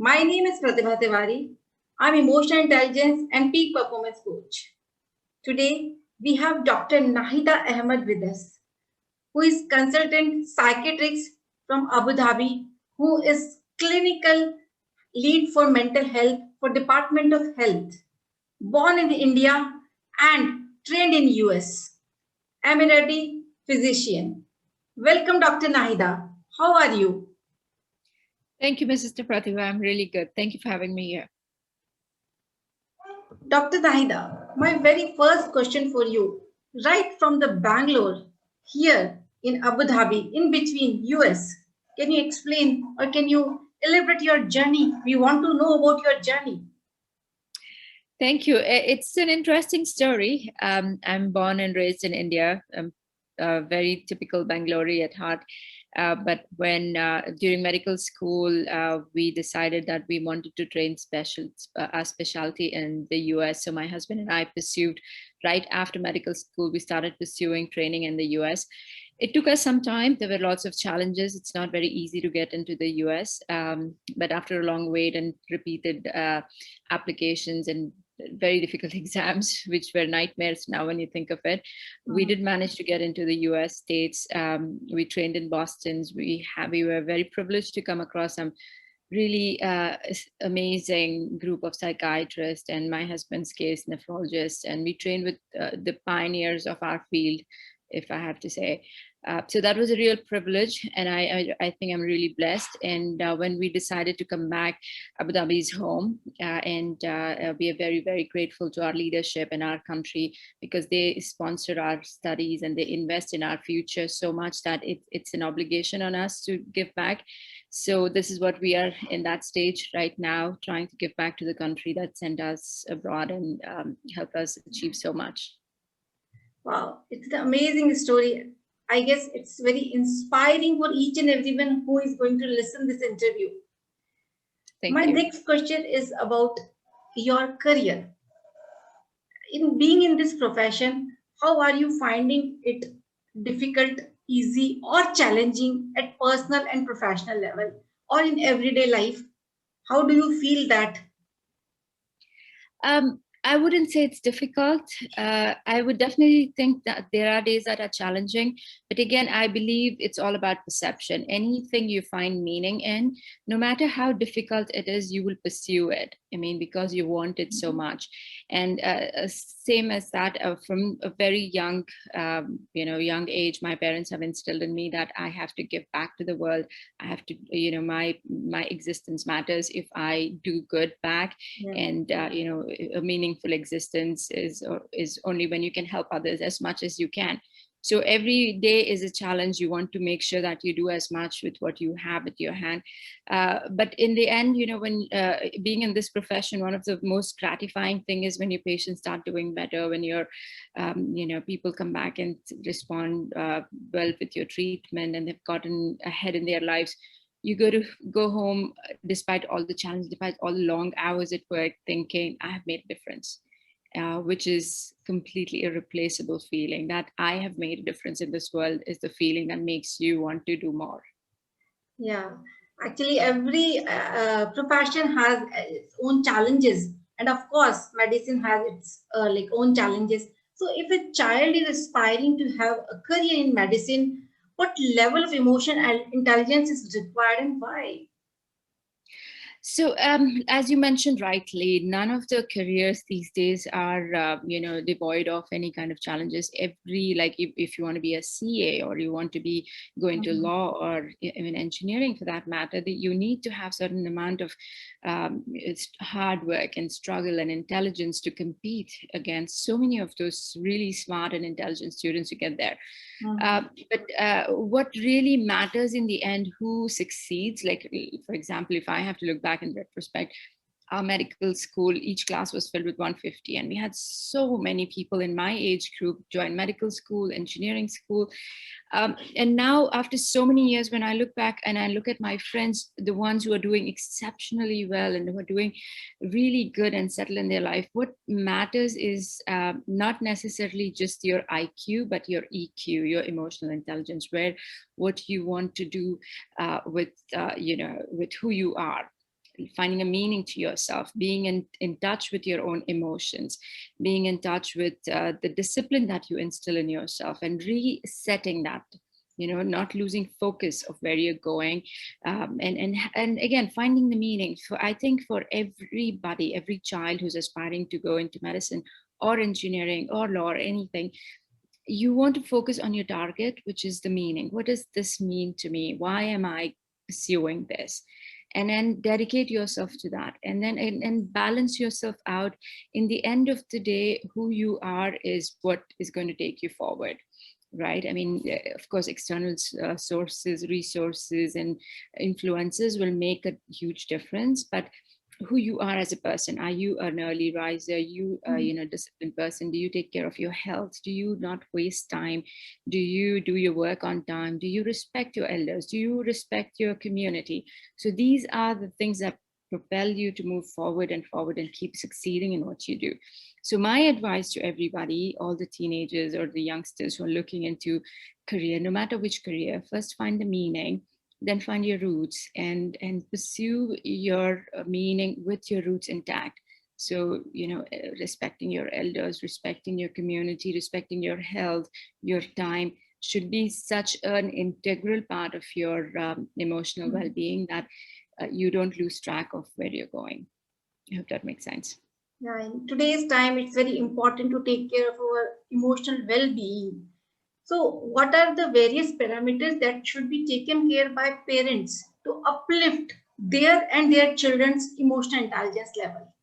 My name is Pratibha Tiwari. I'm emotional intelligence and peak performance coach. Today, we have Dr. Nahida Ahmed with us, who is consultant psychiatrist from Abu Dhabi, who is clinical lead for mental health for Department of Health, born in India and trained in US, Emirati physician. Welcome, Dr. Nahida. How are you? Thank you, Mrs. Pratibha. I'm really good. Thank you for having me here. Dr. Nahida, my very first question for you, right from the Bangalore, here in Abu Dhabi, in between US, can you explain or can you elaborate your journey? We want to know about your journey. Thank you. It's an interesting story. I'm born and raised in India. I'm very typical Bangalore at heart. But when during medical school, we decided that we wanted to train our specialty in the US. So my husband and I pursued right after medical school. We started pursuing training in the US. It took us some time. There were lots of challenges. It's not very easy to get into the US. But after a long wait and repeated applications and very difficult exams, which were nightmares now when you think of it, we did manage to get into the US states. We trained in Boston. We were very privileged to come across some really amazing group of psychiatrists, and my husband's case nephrologists, and we trained with the pioneers of our field, if I have to say. So that was a real privilege, and I think I'm really blessed. And when we decided to come back, Abu Dhabi is home, and we are very, very grateful to our leadership and our country, because they sponsor our studies and they invest in our future so much that it's an obligation on us to give back. So this is what we are in that stage right now, trying to give back to the country that sent us abroad and help us achieve so much. Wow, it's an amazing story. I guess it's very inspiring for each and everyone who is going to listen this interview. Thank My you. next question is about your career. In being in this profession, how are you finding it difficult, easy, or challenging at personal and professional level or in everyday life? How do you feel that? I wouldn't say it's difficult. I would definitely think that there are days that are challenging. But again, I believe it's all about perception. Anything you find meaning in, no matter how difficult it is, you will pursue it. I mean, because you want it so much. And same as that, from a very young age, my parents have instilled in me that I have to give back to the world. I have to, my existence matters if I do good back. Yeah. And a meaningful existence is only when you can help others as much as you can. So every day is a challenge. You want to make sure that you do as much with what you have at your hand. But in the end, when being in this profession, one of the most gratifying thing is when your patients start doing better, when your people come back and respond well with your treatment, and they've gotten ahead in their lives. You go home despite all the challenges, despite all the long hours at work, thinking I have made a difference, which is completely irreplaceable feeling. That I have made a difference in this world is the feeling that makes you want to do more. Yeah, actually, every profession has its own challenges, and of course, medicine has its like own challenges. So, if a child is aspiring to have a career in medicine, what level of emotion and intelligence is required, and why? So, as you mentioned rightly, none of the careers these days are, devoid of any kind of challenges. Like if you want to be a CA, or you want to be going to law, or even engineering for that matter, that you need to have certain amount of it's hard work and struggle and intelligence to compete against so many of those really smart and intelligent students who get there. But what really matters in the end, who succeeds, like, for example, if I have to look back in retrospect, our medical school, each class was filled with 150, and we had so many people in my age group join medical school, engineering school. And now, after so many years, when I look back and I look at my friends, the ones who are doing exceptionally well and who are doing really good and settle in their life, what matters is not necessarily just your IQ, but your EQ, your emotional intelligence, what you want to do with who you are. finding a meaning to yourself, being in touch with your own emotions, being in touch with the discipline that you instill in yourself, and resetting that, not losing focus of where you're going, and again finding the meaning. So I think for everybody, every child who's aspiring to go into medicine or engineering or law or anything, you want to focus on your target, which is the meaning. What does this mean to me? Why am I pursuing this? And then dedicate yourself to that, and then and balance yourself out. In the end of the day, who you are is what is going to take you forward, right? I mean, of course, external sources, resources, and influences will make a huge difference, but who you are as a person. Are you an early riser? You disciplined person? Do you take care of your health? Do you not waste time? Do you do your work on time? Do you respect your elders? Do you respect your community? So these are the things that propel you to move forward and keep succeeding in what you do. So my advice to everybody, all the teenagers or the youngsters who are looking into career, no matter which career, first find the meaning, then find your roots, and pursue your meaning with your roots intact. So, respecting your elders, respecting your community, respecting your health, your time should be such an integral part of your emotional well-being that you don't lose track of where you're going. I hope that makes sense. Yeah, in today's time, it's very important to take care of our emotional well-being. So, what are the various parameters that should be taken care by parents to uplift their and their children's emotional intelligence level?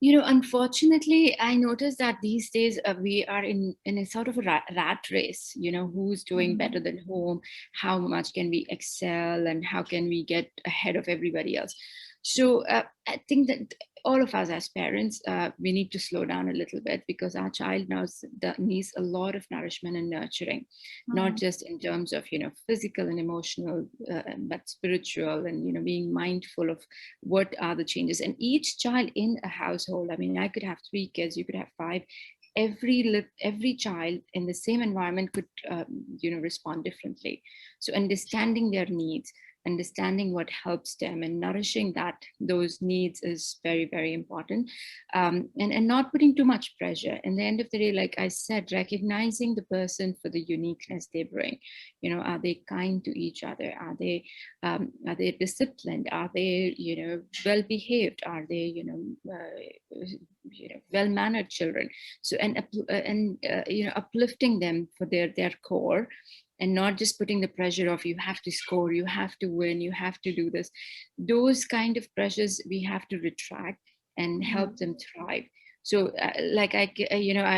Unfortunately, I noticed that these days we are in a sort of a rat race. Who's doing better than whom, how much can we excel, and how can we get ahead of everybody else. So I think that all of us as parents, we need to slow down a little bit, because our child now needs a lot of nourishment and nurturing, not just in terms of physical and emotional, but spiritual, and being mindful of what are the changes. And each child in a household, I mean, I could have 3 kids, you could have 5. Every child in the same environment could respond differently. So understanding their needs, understanding what helps them, and nourishing those needs is very, very important. And not putting too much pressure. In the end of the day, like I said, recognizing the person for the uniqueness they bring. Are they kind to each other? Are they disciplined? Are they well behaved? Are they well mannered children? So uplifting them for their core, and not just putting the pressure of you have to score, you have to win, you have to do this. Those kind of pressures we have to retract and help them thrive. So I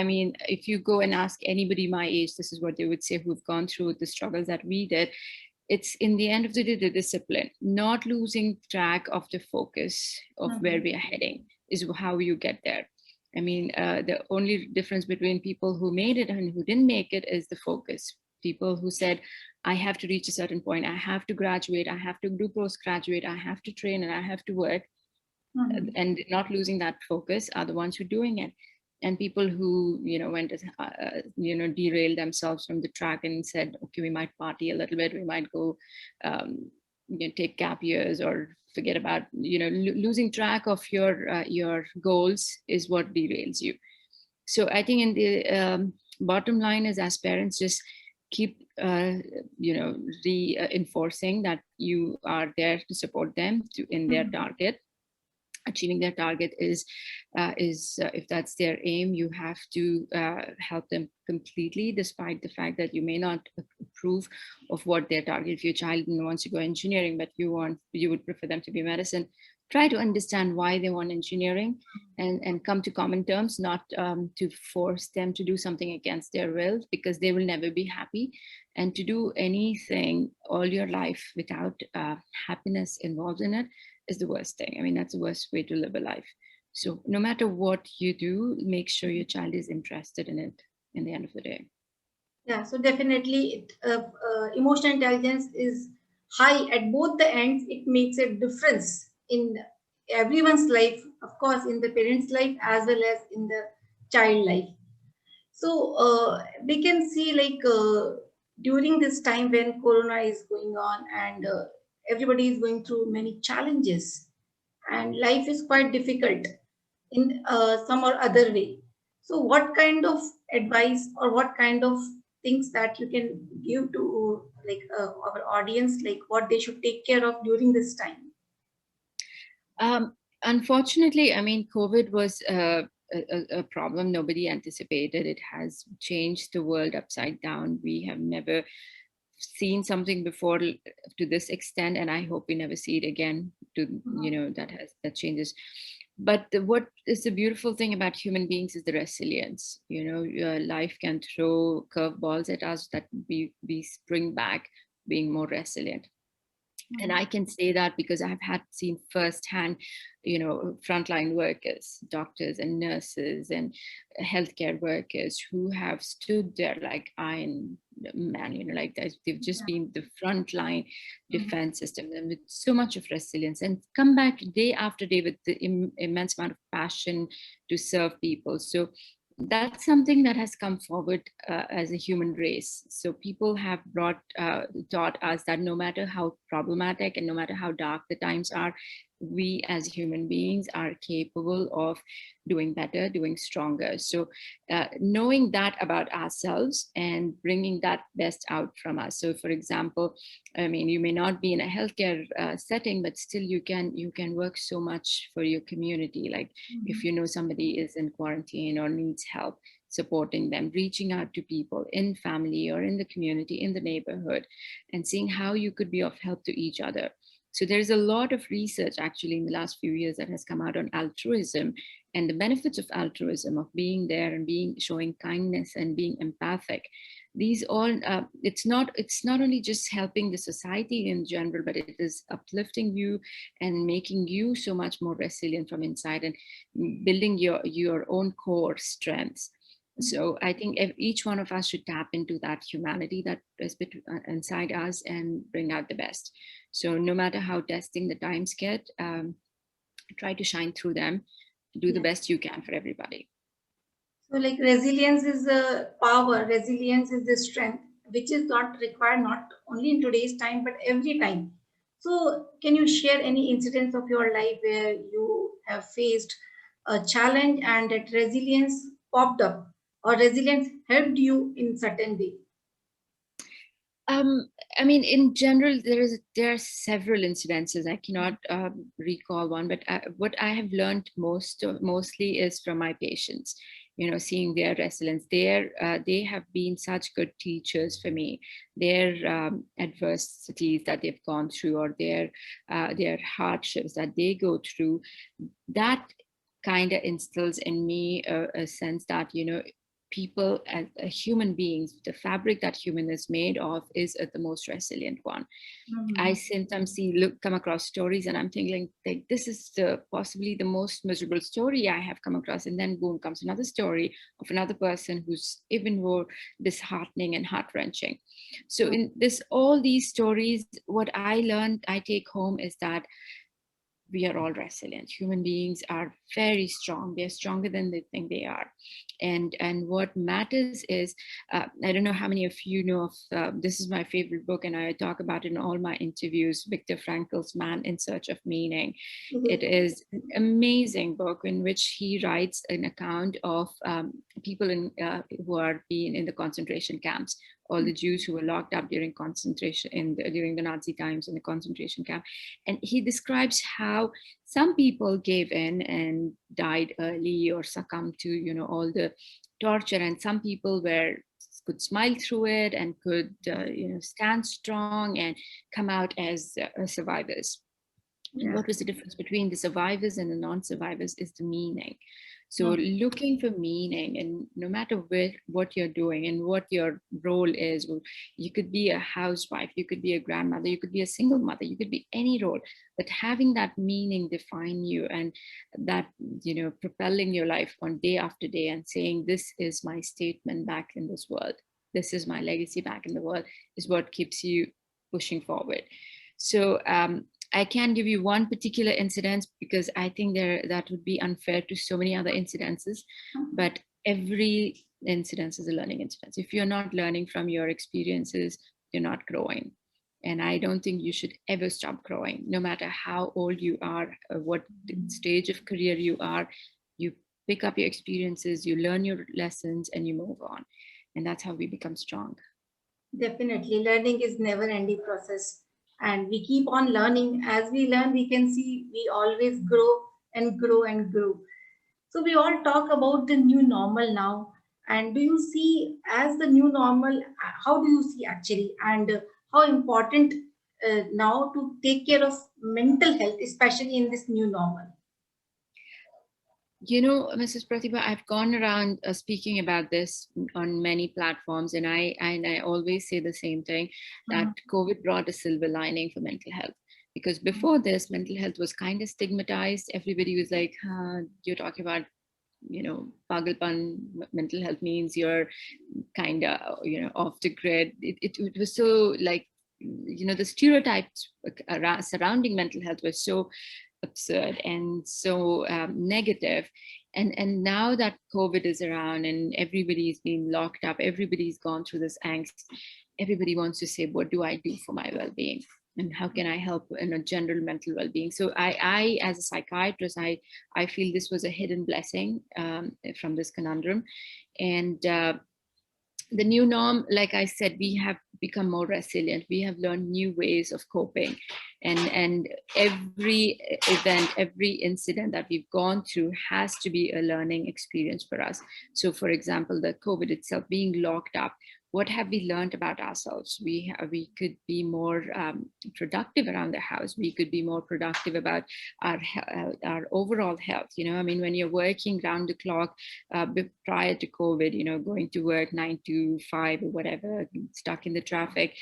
mean, if you go and ask anybody my age, this is what they would say, who've gone through the struggles that we did. It's in the end of the day, the discipline, not losing track of the focus of where we are heading is how you get there. I mean, the only difference between people who made it and who didn't make it is the focus. People who said, I have to reach a certain point, I have to graduate, I have to do postgraduate, I have to train, and I have to work, and not losing that focus are the ones who are doing it. And people who went derailed themselves from the track and said, okay, we might party a little bit, we might go take gap years, or forget about losing track of your goals is what derails you. So I think in the bottom line is, as parents, just keep reinforcing that you are there to support them in their target. Achieving their target is if that's their aim, you have to help them completely, despite the fact that you may not approve of what their target. If your child wants to go engineering, but you would prefer them to be medicine, try to understand why they want engineering, and come to common terms, not to force them to do something against their will, because they will never be happy. And to do anything all your life without happiness involved in it is the worst thing. I mean, that's the worst way to live a life. So no matter what you do, make sure your child is interested in it in the end of the day. Yeah, so definitely emotional intelligence is high at both the ends. It makes a difference in everyone's life, of course, in the parent's life as well as in the child life. So we can see during this time when Corona is going on and everybody is going through many challenges. and life is quite difficult in some or other way. So, what kind of advice or what kind of things that you can give to like our audience, like what they should take care of during this time? Um, Unfortunately, I mean, COVID was a problem nobody anticipated. It has changed the world upside down. We have never seen something before to this extent, and I hope we never see it again. Mhm. That changes. But what is the beautiful thing about human beings is the resilience. Life can throw curveballs at us that we spring back, being more resilient. And Mhm. I can say that because I've had seen firsthand, frontline workers, doctors and nurses and healthcare workers who have stood there like Iron Man, like that. They've just Yeah. been the frontline Mhm. defense system and with so much of resilience and come back day after day with the immense amount of passion to serve people. So that's something that has come forward as a human race. So people have taught us that no matter how problematic and no matter how dark the times are, we as human beings are capable of doing better, doing stronger. So knowing that about ourselves and bringing that best out from us. So for example, I mean, you may not be in a healthcare setting, but still you can work so much for your community. Like if Mhm. you know somebody is in quarantine or needs help, supporting them, reaching out to people in family or in the community, in the neighborhood, and seeing how you could be of help to each other. So there's a lot of research actually in the last few years that has come out on altruism and the benefits of altruism, of being there and being showing kindness and being empathic. These all it's not only just helping the society in general, but it is uplifting you and making you so much more resilient from inside and building your own core strengths. So I think each one of us should tap into that humanity that is inside us and bring out the best. So no matter how testing the times get, try to shine through them, do the Yeah. best you can for everybody. So, like resilience is the power, resilience is the strength, which is not required not only in today's time but every time. So, can you share any incidents of your life where you have faced a challenge and that resilience popped up or resilience helped you in certain way? Um, I mean, in general, there are several incidences. I cannot recall one, but what I have learned mostly is from my patients. Seeing their resilience. They have been such good teachers for me. Their adversities that they've gone through, or their hardships that they go through, that kind of instills in me a sense that people as human beings, the fabric that human is made of is the most resilient one. I Mhm. sometimes come across stories and I'm thinking like this is possibly the most miserable story I have come across, and then boom comes another story of another person who's even more disheartening and heart-wrenching. So in this all these stories, what I learned, I take home is that we are all resilient. Human beings are very strong. They're stronger than they think they are. And what matters is, I don't know how many of you know of, this is my favorite book and I talk about it in all my interviews, Viktor Frankl's Man in Search of Meaning. It Mhm. is an amazing book in which he writes an account of people who are being in the concentration camps, all the Jews who were locked up during concentration during the Nazi times in the concentration camp. And he describes how some people gave in and died early or succumbed to all the torture, and some people could smile through it and could stand strong and come out as survivors. And Yeah. what was the difference between the survivors and the non-survivors is the meaning. So Mhm. looking for meaning, and no matter what you're doing and what your role is, you could be a housewife, you could be a grandmother, you could be a single mother, you could be any role, but having that meaning define you, and that propelling your life on day after day and saying this is my statement back in this world, this is my legacy back in the world, is what keeps you pushing forward. So I can give you one particular incident because I think that would be unfair to so many other incidences. But every incident is a learning incident. If you're not learning from your experiences, you're not growing. And I don't think you should ever stop growing, no matter how old you are, what stage of career you are. You pick up your experiences, you learn your lessons, and you move on. And that's how we become strong. Definitely, learning is never-ending process, and we keep on learning. As we learn, we can see we always grow and grow and grow. So we all talk about the new normal now. And do you see as the new normal, how do you see actually, and how important now to take care of mental health, especially in this new normal? You know, Mrs. Pratibha, I've gone around speaking about this on many platforms, and I always say the same thing, that Mhm. COVID brought a silver lining for mental health. Because before this, mental health was kind of stigmatized. Everybody was like, huh, you're talking about, pagalpan. Mental health means you're kind of, off the grid. It was so like, the stereotypes surrounding mental health were so absurd and so negative. And now that COVID is around and everybody's been locked up, everybody's gone through this angst, everybody wants to say, what do I do for my well-being, and how can I help in a general mental well-being? So I as a psychiatrist, I feel this was a hidden blessing from this conundrum. And the new norm, like I said, we have become more resilient. We have learned new ways of coping, and every event, every incident that we've gone through has to be a learning experience for us. So, for example, the COVID itself, being locked up, what have we learned about ourselves? We could be more productive around the house. We could be more productive about our overall health. I mean, when you're working round the clock, prior to COVID, going to work 9 to 5 or whatever, stuck in the traffic.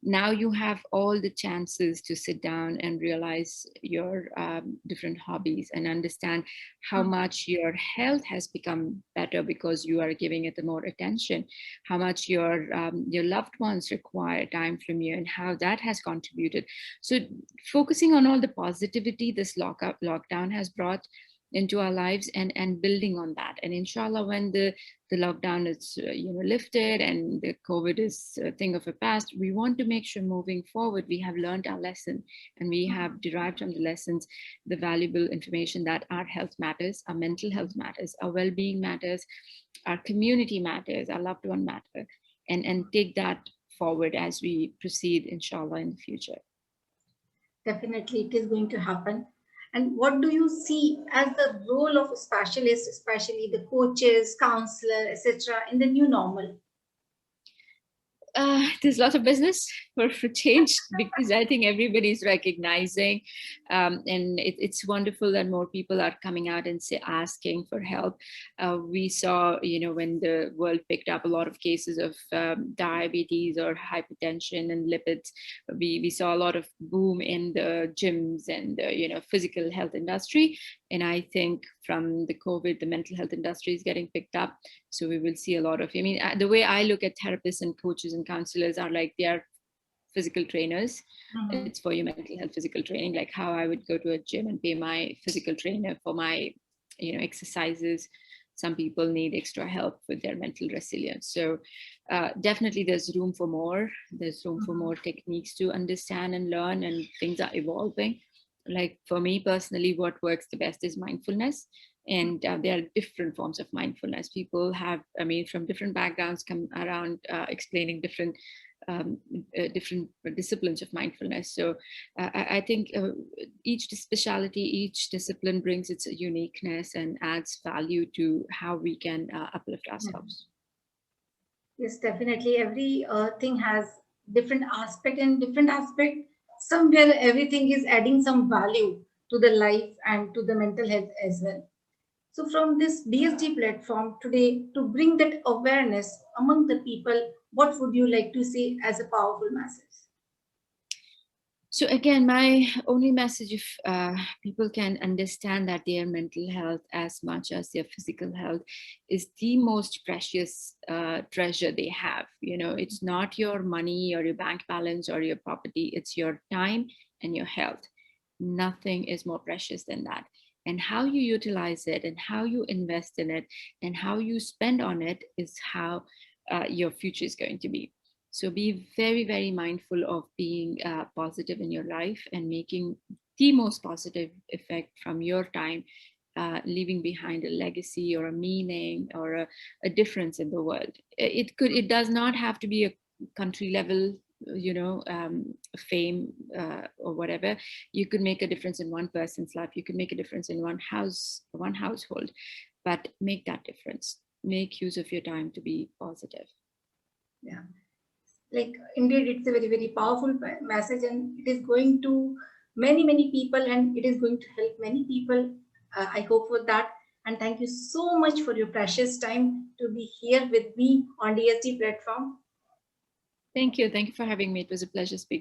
Now you have all the chances to sit down and realize your different hobbies and understand how much your health has become better because you are giving it more attention, how much your loved ones require time from you, and how that has contributed. So focusing on all the positivity this lockdown has brought into our lives, and building on that. And inshallah, when the lockdown is lifted and the COVID is a thing of the past, we want to make sure moving forward we have learned our lesson, and we have derived from the lessons the valuable information that our health matters, our mental health matters, our well-being matters, our community matters, our loved one matter, and take that forward as we proceed, inshallah, in the future. Definitely, it is going to happen. And what do you see as the role of specialists, especially the coaches, counselor, etc., in the new normal? There's lots of business for change, because I think everybody's recognizing, and it's wonderful that more people are coming out and asking for help. We saw, when the world picked up a lot of cases of diabetes or hypertension and lipids, we saw a lot of boom in the gyms and the, physical health industry. And I think from the COVID, the mental health industry is getting picked up. So we will see a lot of, I mean, the way I look at therapists and coaches and counselors are like, they are physical trainers. Mhm. It's for your mental health physical training, like how I would go to a gym and pay my physical trainer for my, exercises. Some people need extra help with their mental resilience. So definitely there's room for more. There's room for more techniques to understand and learn, and things are evolving. Like for me personally, what works the best is mindfulness. And there are different forms of mindfulness. People have, I mean, from different backgrounds come around explaining um, different disciplines of mindfulness. So I think each specialty, each discipline brings its uniqueness and adds value to how we can uplift ourselves. Yes, definitely. Every thing has different aspect, and different aspect. Somewhere everything is adding some value to the life and to the mental health as well. So from this BSD platform today, to bring that awareness among the people, what would you like to say as a powerful message? So again, my only message, if people can understand that their mental health as much as their physical health is the most precious treasure they have. It's not your money or your bank balance or your property, it's your time and your health. Nothing is more precious than that. And how you utilize it and how you invest in it and how you spend on it is how your future is going to be. So be very, very mindful of being positive in your life and making the most positive effect from your time, leaving behind a legacy or a meaning or a difference in the world. It does not have to be a country level, fame or whatever. You could make a difference in one person's life. You could make a difference in one household, but make that difference. Make use of your time to be positive. Yeah, like indeed, it's a very, very powerful message, and it is going to many people, and it is going to help many people. I hope for that. And thank you so much for your precious time to be here with me on DST platform. Thank you. Thank you for having me. It was a pleasure speaking.